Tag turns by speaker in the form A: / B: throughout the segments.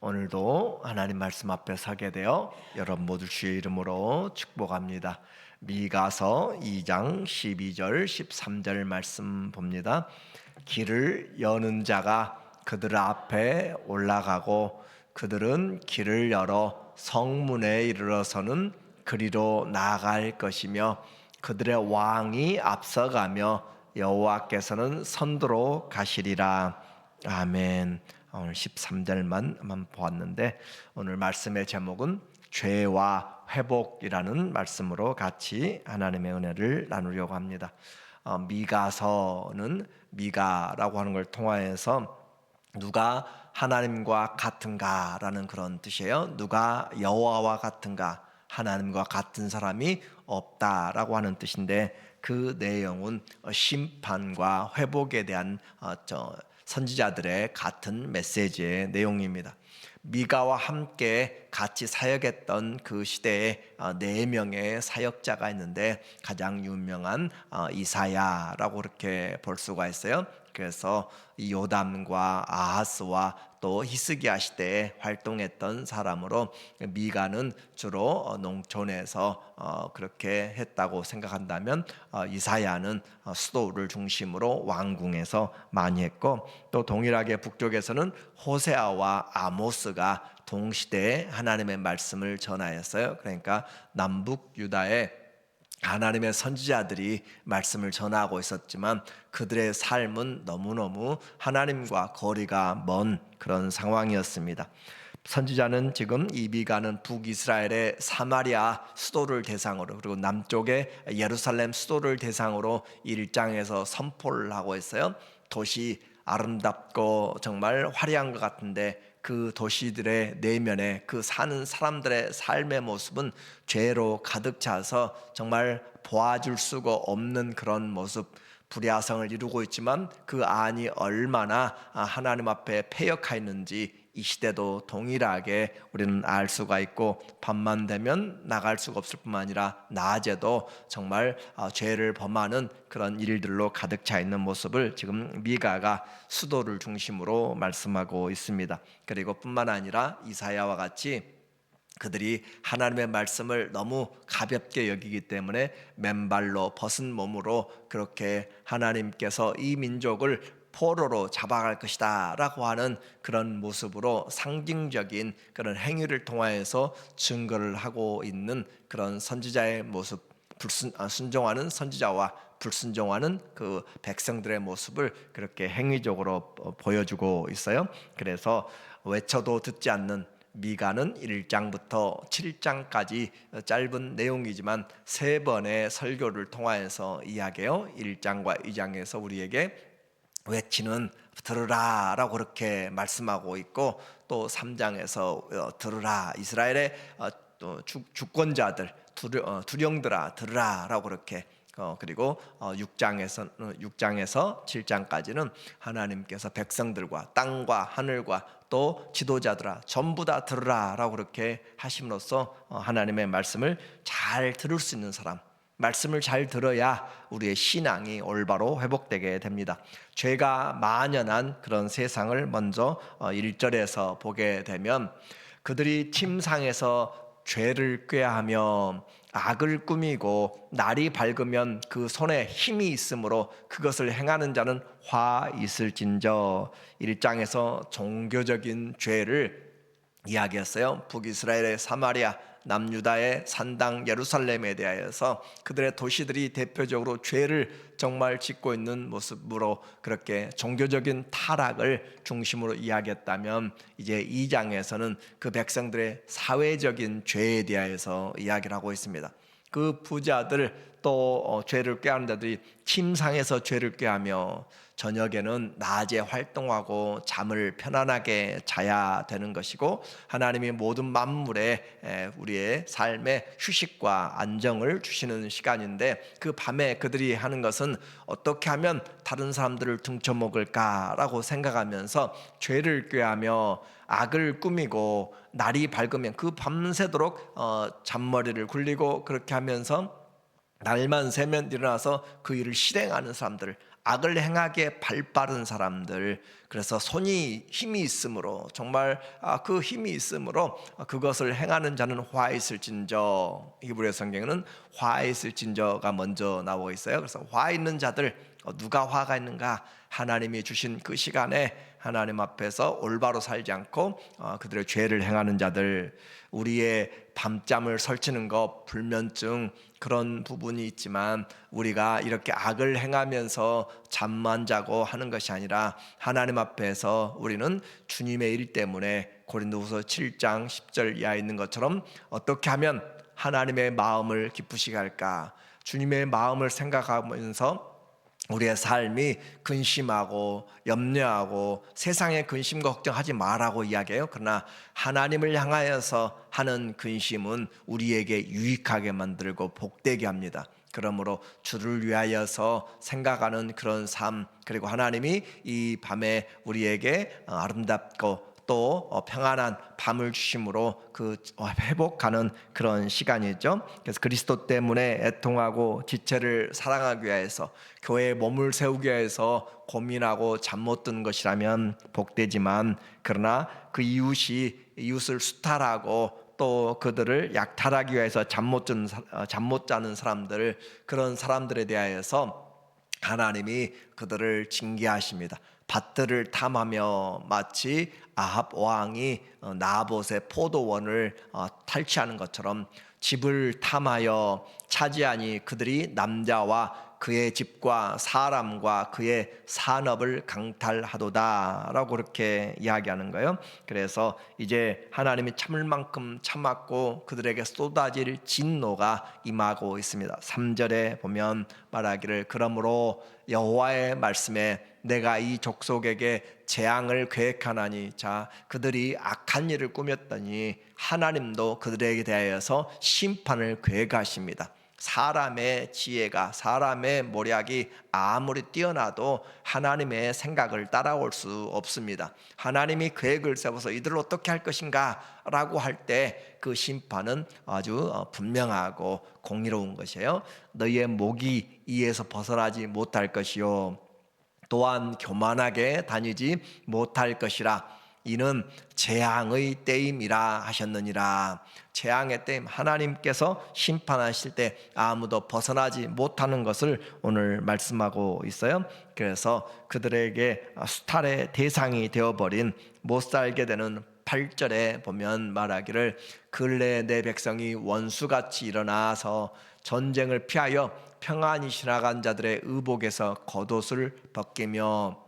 A: 오늘도 하나님 말씀 앞에 서게 되어 여러분 모두 주의 이름으로 축복합니다. 미가서 2장 12절 13절 말씀 봅니다. 길을 여는 자가 그들 앞에 올라가고 그들은 길을 열어 성문에 이르러서는 그리로 나아갈 것이며 그들의 왕이 앞서가며 여호와께서는 선두로 가시리라. 아멘. 오늘 13절만 한번 보았는데 오늘 말씀의 제목은 죄와 회복이라는 말씀으로 같이 하나님의 은혜를 나누려고 합니다. 미가서는 미가라고 하는 걸 통하여서 누가 하나님과 같은가라는 그런 뜻이에요. 누가 여호와와 같은가, 하나님과 같은 사람이 없다라고 하는 뜻인데 그 내용은 심판과 회복에 대한 선지자들의 같은 메시지의 내용입니다. 미가와 함께 같이 사역했던 그 시대에 네 명의 사역자가 있는데 가장 유명한 이사야라고 그렇게 볼 수가 있어요. 그래서 요담과 아하스와 또 히스기야 시대에 활동했던 사람으로 미가는 주로 농촌에서 그렇게 했다고 생각한다면 이사야는 수도를 중심으로 왕궁에서 많이 했고 또 동일하게 북쪽에서는 호세아와 아모스가 동시대에 하나님의 말씀을 전하였어요. 그러니까 남북 유다에 하나님의 선지자들이 말씀을 전하고 있었지만 그들의 삶은 너무너무 하나님과 거리가 먼 그런 상황이었습니다. 선지자는 지금 이 미가는 북이스라엘의 사마리아 수도를 대상으로 그리고 남쪽의 예루살렘 수도를 대상으로 1장에서 선포를 하고 있어요. 도시 아름답고 정말 화려한 것 같은데 그 도시들의 내면에 그 사는 사람들의 삶의 모습은 죄로 가득 차서 정말 보아줄 수가 없는 그런 모습, 불야성을 이루고 있지만 그 안이 얼마나 하나님 앞에 패역하였는지 이 시대도 동일하게 우리는 알 수가 있고 밤만 되면 나갈 수가 없을 뿐만 아니라 낮에도 정말 죄를 범하는 그런 일들로 가득 차 있는 모습을 지금 미가가 수도를 중심으로 말씀하고 있습니다. 그리고 뿐만 아니라 이사야와 같이 그들이 하나님의 말씀을 너무 가볍게 여기기 때문에 맨발로 벗은 몸으로 그렇게 하나님께서 이 민족을 포로로 잡아갈 것이다 라고 하는 그런 모습으로 상징적인 그런 행위를 통하여서 증거를 하고 있는 그런 선지자의 모습, 순종하는 선지자와 불순종하는 그 백성들의 모습을 그렇게 행위적으로 보여주고 있어요. 그래서 외쳐도 듣지 않는 미가는 1장부터 7장까지 짧은 내용이지만 세 번의 설교를 통하여서 이야기해요. 1장과 2장에서 우리에게 외치는 들으라 라고 그렇게 말씀하고 있고 또 3장에서 들으라 이스라엘의 또 주권자들 두령들아 들으라 라고 그렇게 그리고 6장에서 7장까지는 하나님께서 백성들과 땅과 하늘과 또 지도자들아 전부 다 들으라 라고 그렇게 하심으로써 하나님의 말씀을 잘 들을 수 있는 사람, 말씀을 잘 들어야 우리의 신앙이 올바로 회복되게 됩니다. 죄가 만연한 그런 세상을 먼저 1절에서 보게 되면 그들이 침상에서 죄를 꾀하며 악을 꾸미고 날이 밝으면 그 손에 힘이 있으므로 그것을 행하는 자는 화 있을진저. 1장에서 종교적인 죄를 이야기했어요. 북이스라엘의 사마리아, 남유다의 산당 예루살렘에 대하여서 그들의 도시들이 대표적으로 죄를 정말 짓고 있는 모습으로 그렇게 종교적인 타락을 중심으로 이야기했다면 이제 2장에서는 그 백성들의 사회적인 죄에 대하여서 이야기를 하고 있습니다. 그 부자들 또 죄를 꾀하는 자들이 침상에서 죄를 꾀하며 저녁에는 낮에 활동하고 잠을 편안하게 자야 되는 것이고 하나님이 모든 만물에 우리의 삶에 휴식과 안정을 주시는 시간인데 그 밤에 그들이 하는 것은 어떻게 하면 다른 사람들을 등쳐먹을까라고 생각하면서 죄를 꾀하며 악을 꾸미고 날이 밝으면 그 밤새도록 잔머리를 굴리고 그렇게 하면서 날만 새면 일어나서 그 일을 실행하는 사람들, 악을 행하기에 발빠른 사람들, 그래서 손이 힘이 있으므로 정말 그 힘이 있으므로 그것을 행하는 자는 화 있을진저. 히브리 성경에는 화 있을진저가 먼저 나오고 있어요. 그래서 화 있는 자들, 누가 화가 있는가? 하나님이 주신 그 시간에 하나님 앞에서 올바로 살지 않고 그들의 죄를 행하는 자들, 우리의 밤잠을 설치는 것, 불면증, 그런 부분이 있지만 우리가 이렇게 악을 행하면서 잠만 자고 하는 것이 아니라 하나님 앞에서 우리는 주님의 일 때문에 고린도후서 7장 10절 이하에 있는 것처럼 어떻게 하면 하나님의 마음을 기쁘시게 할까? 주님의 마음을 생각하면서 우리의 삶이 근심하고 염려하고 세상의 근심 걱정하지 말라고 이야기해요. 그러나 하나님을 향하여서 하는 근심은 우리에게 유익하게 만들고 복되게 합니다. 그러므로 주를 위하여서 생각하는 그런 삶, 그리고 하나님이 이 밤에 우리에게 아름답고 또 평안한 밤을 주심으로 그 회복하는 그런 시간이죠. 그래서 그리스도 때문에 애통하고 지체를 사랑하기 위해서 교회에 몸을 세우기 위해서 고민하고 잠 못 드는 것이라면 복되지만, 그러나 그 이웃을 수탈하고 또 그들을 약탈하기 위해서 잠 못 자는 사람들, 그런 사람들에 대하여서 하나님이 그들을 징계하십니다. 밭들을 탐하며 마치 아합 왕이 나봇의 포도원을 탈취하는 것처럼 집을 탐하여 차지하니 그들이 남자와 그의 집과 사람과 그의 산업을 강탈하도다 라고 그렇게 이야기하는 거예요. 그래서 이제 하나님이 참을 만큼 참았고 그들에게 쏟아질 진노가 임하고 있습니다. 3절에 보면 말하기를, 그러므로 여호와의 말씀에 내가 이 족속에게 재앙을 계획하나니, 자, 그들이 악한 일을 꾸몄더니 하나님도 그들에게 대하여서 심판을 계획하십니다. 사람의 지혜가, 사람의 모략이 아무리 뛰어나도 하나님의 생각을 따라올 수 없습니다. 하나님이 계획을 세워서 이들을 어떻게 할 것인가 라고 할 때 그 심판은 아주 분명하고 공의로운 것이에요. 너희의 목이 이에서 벗어나지 못할 것이요 또한 교만하게 다니지 못할 것이라. 이는 재앙의 때임이라 하셨느니라. 재앙의 때임, 하나님께서 심판하실 때 아무도 벗어나지 못하는 것을 오늘 말씀하고 있어요. 그래서 그들에게 수탈의 대상이 되어버린, 못 살게 되는 8절에 보면 말하기를, 근래에 내 백성이 원수같이 일어나서 전쟁을 피하여 평안히 지나간 자들의 의복에서 겉옷을 벗기며,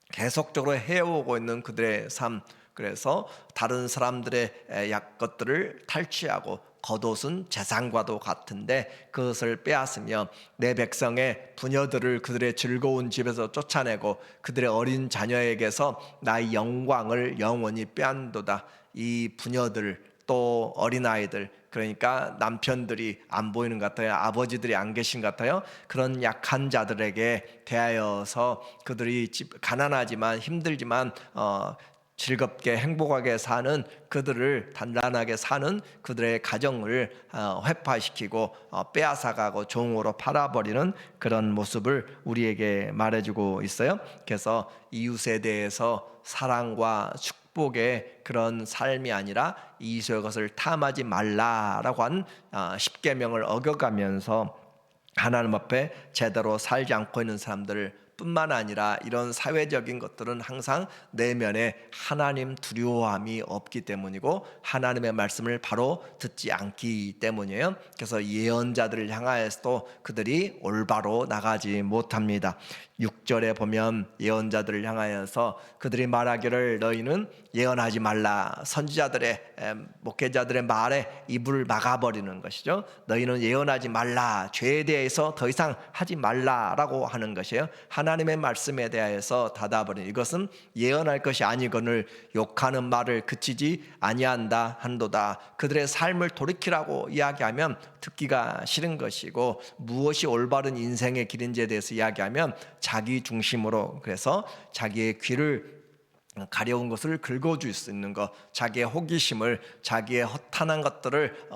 A: 계속적으로 해오고 있는 그들의 삶, 그래서 다른 사람들의 것들을 탈취하고 겉옷은 재산과도 같은데 그것을 빼앗으며 내 백성의 부녀들을 그들의 즐거운 집에서 쫓아내고 그들의 어린 자녀에게서 나의 영광을 영원히 빼앗는도다. 이 부녀들 또 어린아이들, 그러니까 남편들이 안 보이는 것 같아요. 아버지들이 안 계신 것 같아요. 그런 약한 자들에게 대하여서 그들이 가난하지만 힘들지만 즐겁게 행복하게 사는 그들을, 단단하게 사는 그들의 가정을 회파시키고 빼앗아가고 종으로 팔아버리는 그런 모습을 우리에게 말해주고 있어요. 그래서 이웃에 대해서 사랑과 축복의 그런 삶이 아니라 이웃의 것을 탐하지 말라라고 한 십계명을 어겨가면서 하나님 앞에 제대로 살지 않고 있는 사람들 뿐만 아니라 이런 사회적인 것들은 항상 내면에 하나님 두려워함이 없기 때문이고 하나님의 말씀을 바로 듣지 않기 때문이에요. 그래서 예언자들을 향하여서도 그들이 올바로 나가지 못합니다. 6절에 보면 예언자들을 향하여서 그들이 말하기를, 너희는 예언하지 말라. 선지자들의, 목회자들의 말에 입을 막아버리는 것이죠. 너희는 예언하지 말라. 죄에 대해서 더 이상 하지 말라라고 하는 것이에요. 하나님의 말씀에 대하여서 닫아버리는, 이것은 예언할 것이 아니거늘 욕하는 말을 그치지 아니한다 한도다. 그들의 삶을 돌이키라고 이야기하면 듣기가 싫은 것이고, 무엇이 올바른 인생의 길인지에 대해서 이야기하면 자기 중심으로, 그래서 자기의 귀를 가려운 것을 긁어줄 수 있는 것, 자기의 호기심을, 자기의 허탄한 것들을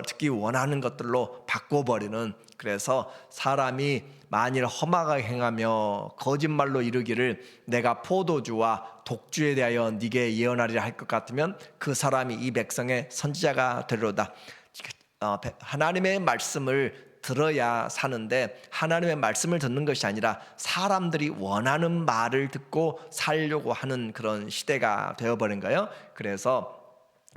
A: 듣기 원하는 것들로 바꿔버리는, 그래서 사람이 만일 험하게 행하며 거짓말로 이르기를 내가 포도주와 독주에 대하여 네게 예언하리라 할 것 같으면 그 사람이 이 백성의 선지자가 되리로다. 하나님의 말씀을 들어야 사는데, 하나님의 말씀을 듣는 것이 아니라 사람들이 원하는 말을 듣고 살려고 하는 그런 시대가 되어버린 거예요. 그래서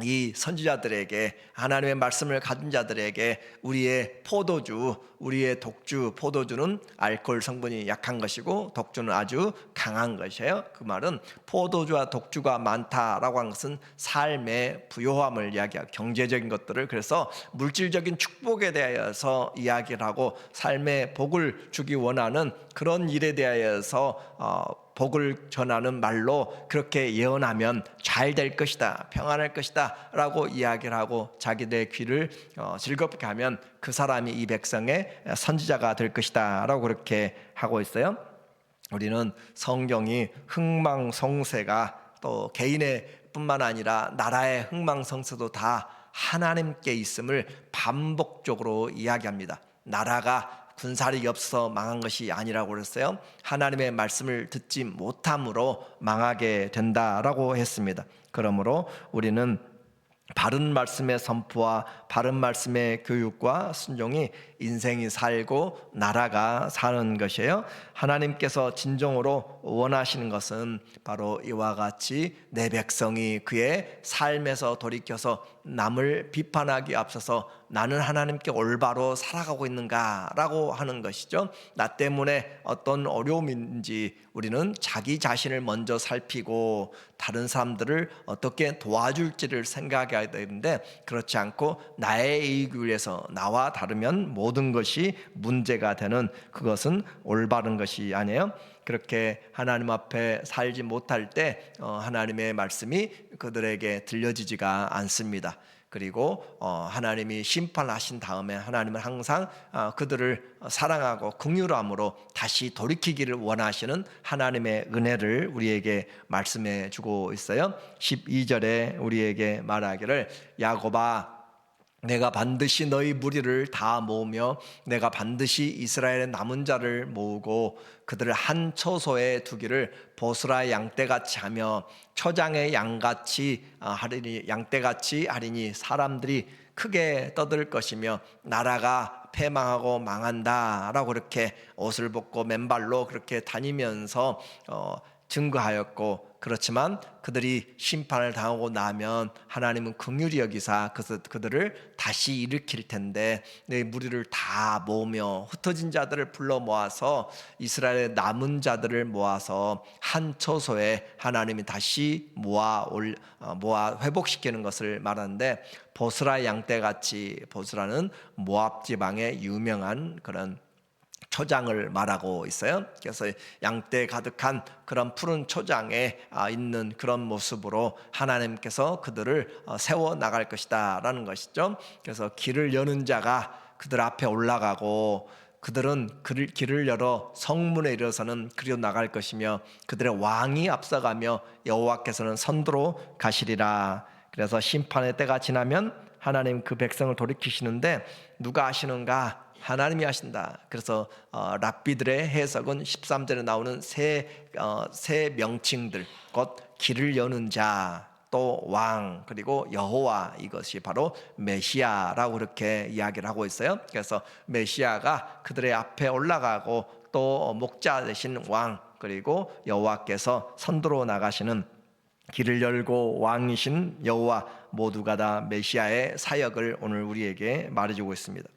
A: 이 선지자들에게, 하나님의 말씀을 가진 자들에게 우리의 포도주, 우리의 독주, 포도주는 알코올 성분이 약한 것이고 독주는 아주 강한 것이에요. 그 말은 포도주와 독주가 많다라고 하는 것은 삶의 부요함을 이야기하고 경제적인 것들을, 그래서 물질적인 축복에 대해서 이야기를 하고 삶의 복을 주기 원하는 그런 일에 대하여서 복을 전하는 말로 그렇게 예언하면 잘 될 것이다, 평안할 것이다 라고 이야기를 하고 자기들의 귀를 즐겁게 하면 그 사람이 이 백성의 선지자가 될 것이다 라고 그렇게 하고 있어요. 우리는 성경이 흥망성쇠가 또 개인의 뿐만 아니라 나라의 흥망성쇠도 다 하나님께 있음을 반복적으로 이야기합니다. 나라가 군사력이 없어 망한 것이 아니라고 그랬어요. 하나님의 말씀을 듣지 못함으로 망하게 된다라고 했습니다. 그러므로 우리는 바른 말씀의 선포와 바른 말씀의 교육과 순종이 인생이 살고 나라가 사는 것이에요. 하나님께서 진정으로 원하시는 것은 바로 이와 같이 내 백성이 그의 삶에서 돌이켜서 남을 비판하기 앞서서 나는 하나님께 올바로 살아가고 있는가라고 하는 것이죠. 나 때문에 어떤 어려움인지 우리는 자기 자신을 먼저 살피고 다른 사람들을 어떻게 도와줄지를 생각해야 되는데, 그렇지 않고 나의 이익을 위해서 나와 다르면 모든 것이 문제가 되는, 그것은 올바른 것이 아니에요. 그렇게 하나님 앞에 살지 못할 때 하나님의 말씀이 그들에게 들려지지가 않습니다. 그리고 하나님이 심판하신 다음에 하나님은 항상 그들을 사랑하고 긍휼함으로 다시 돌이키기를 원하시는 하나님의 은혜를 우리에게 말씀해 주고 있어요. 12절에 우리에게 말하기를 야곱아 내가 반드시 너희 무리를 다 모으며 내가 반드시 이스라엘의 남은 자를 모으고 그들을 한 처소에 두기를 보스라 양떼같이 하며 초장의 양같이 하리니 양떼같이 하리니 사람들이 크게 떠들 것이며 나라가 패망하고 망한다라고 그렇게 옷을 벗고 맨발로 그렇게 다니면서 증거하였고, 그렇지만 그들이 심판을 당하고 나면 하나님은 긍휼히 여기사 그들을 다시 일으킬 텐데 내 무리를 다 모으며 흩어진 자들을 불러 모아서 이스라엘의 남은 자들을 모아서 한 처소에 하나님이 다시 모아 회복시키는 것을 말하는데, 보스라 양떼같이, 보스라는 모압 지방의 유명한 그런 초장을 말하고 있어요. 그래서 양떼 가득한 그런 푸른 초장에 있는 그런 모습으로 하나님께서 그들을 세워 나갈 것이다 라는 것이죠. 그래서 길을 여는 자가 그들 앞에 올라가고 그들은 길을 열어 성문에 이르러서는 그리로 나갈 것이며 그들의 왕이 앞서가며 여호와께서는 선두로 가시리라. 그래서 심판의 때가 지나면 하나님 그 백성을 돌이키시는데 누가 하시는가? 하나님이 하신다. 그래서 랍비들의 해석은 13절에 나오는 세 명칭들, 곧 길을 여는 자, 또 왕, 그리고 여호와, 이것이 바로 메시아라고 그렇게 이야기를 하고 있어요. 그래서 메시아가 그들의 앞에 올라가고 또 목자 되신 왕, 그리고 여호와께서 선두로 나가시는 길을 열고 왕이신 여호와, 모두가 다 메시아의 사역을 오늘 우리에게 말해주고 있습니다.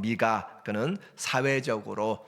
A: 미가 그는 사회적으로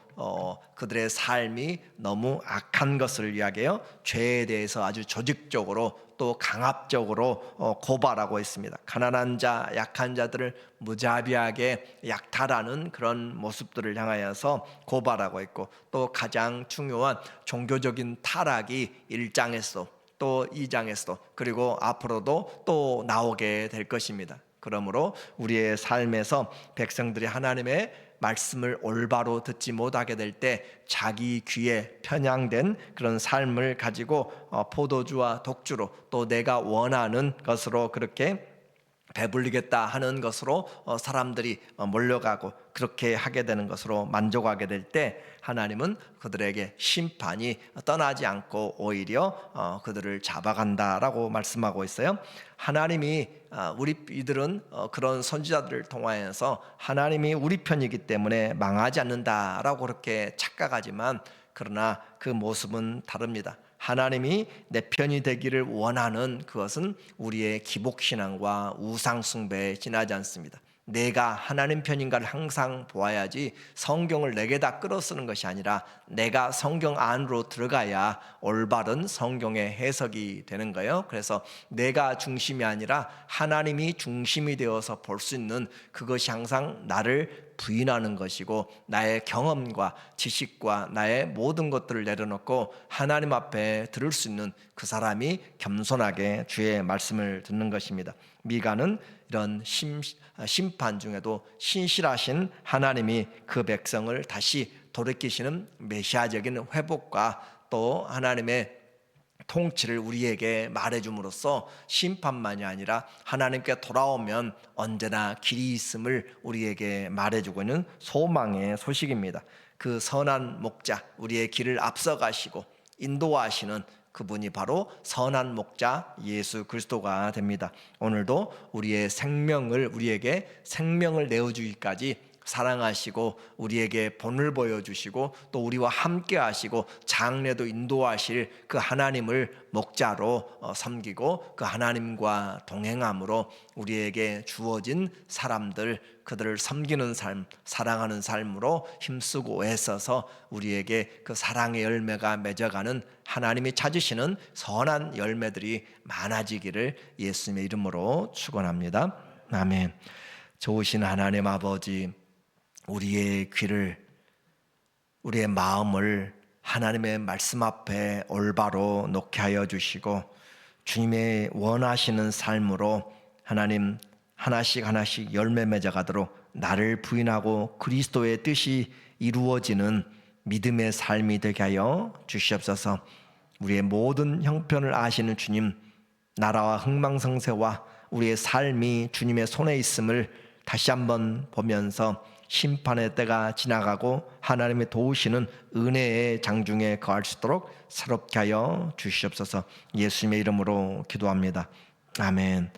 A: 그들의 삶이 너무 악한 것을 이야기해요. 죄에 대해서 아주 조직적으로 또 강압적으로 고발하고 있습니다. 가난한 자, 약한 자들을 무자비하게 약탈하는 그런 모습들을 향하여서 고발하고 있고, 또 가장 중요한 종교적인 타락이 1장에서 또 2장에서도 그리고 앞으로도 또 나오게 될 것입니다. 그러므로 우리의 삶에서 백성들이 하나님의 말씀을 올바로 듣지 못하게 될 때 자기 귀에 편향된 그런 삶을 가지고 포도주와 독주로 또 내가 원하는 것으로 그렇게 배불리겠다 하는 것으로 사람들이 몰려가고 그렇게 하게 되는 것으로 만족하게 될 때 하나님은 그들에게 심판이 떠나지 않고 오히려 그들을 잡아간다라고 말씀하고 있어요. 하나님이 이들은 그런 선지자들을 통하여서 하나님이 우리 편이기 때문에 망하지 않는다라고 그렇게 착각하지만 그러나 그 모습은 다릅니다. 하나님이 내 편이 되기를 원하는 그것은 우리의 기복신앙과 우상숭배에 지나지 않습니다. 내가 하나님 편인가를 항상 보아야지 성경을 내게다 끌어쓰는 것이 아니라 내가 성경 안으로 들어가야 올바른 성경의 해석이 되는 거예요. 그래서 내가 중심이 아니라 하나님이 중심이 되어서 볼 수 있는 그것이 항상 나를 부인하는 것이고 나의 경험과 지식과 나의 모든 것들을 내려놓고 하나님 앞에 들을 수 있는 그 사람이 겸손하게 주의 말씀을 듣는 것입니다. 미가는 이런 심판 중에도 신실하신 하나님이 그 백성을 다시 돌이키시는 메시아적인 회복과 또 하나님의 통치를 우리에게 말해줌으로써 심판만이 아니라 하나님께 돌아오면 언제나 길이 있음을 우리에게 말해주고 있는 소망의 소식입니다. 그 선한 목자, 우리의 길을 앞서가시고 인도하시는 그분이 바로 선한 목자 예수 그리스도가 됩니다. 오늘도 우리의 우리에게 생명을 내어주기까지 사랑하시고 우리에게 본을 보여주시고 또 우리와 함께 하시고 장래도 인도하실 그 하나님을 목자로 섬기고 그 하나님과 동행함으로 우리에게 주어진 사람들, 그들을 섬기는 삶, 사랑하는 삶으로 힘쓰고 애써서 우리에게 그 사랑의 열매가 맺어가는 하나님이 찾으시는 선한 열매들이 많아지기를 예수님의 이름으로 축원합니다. 아멘. 좋으신 하나님 아버지, 우리의 귀를, 우리의 마음을 하나님의 말씀 앞에 올바로 놓게 하여 주시고 주님의 원하시는 삶으로 하나님 하나씩 열매 맺어가도록 나를 부인하고 그리스도의 뜻이 이루어지는 믿음의 삶이 되게 하여 주시옵소서. 우리의 모든 형편을 아시는 주님, 나라와 흥망성쇠와 우리의 삶이 주님의 손에 있음을 다시 한번 보면서 심판의 때가 지나가고 하나님의 도우시는 은혜의 장중에 거할 수 있도록 새롭게 하여 주시옵소서. 예수님의 이름으로 기도합니다. 아멘.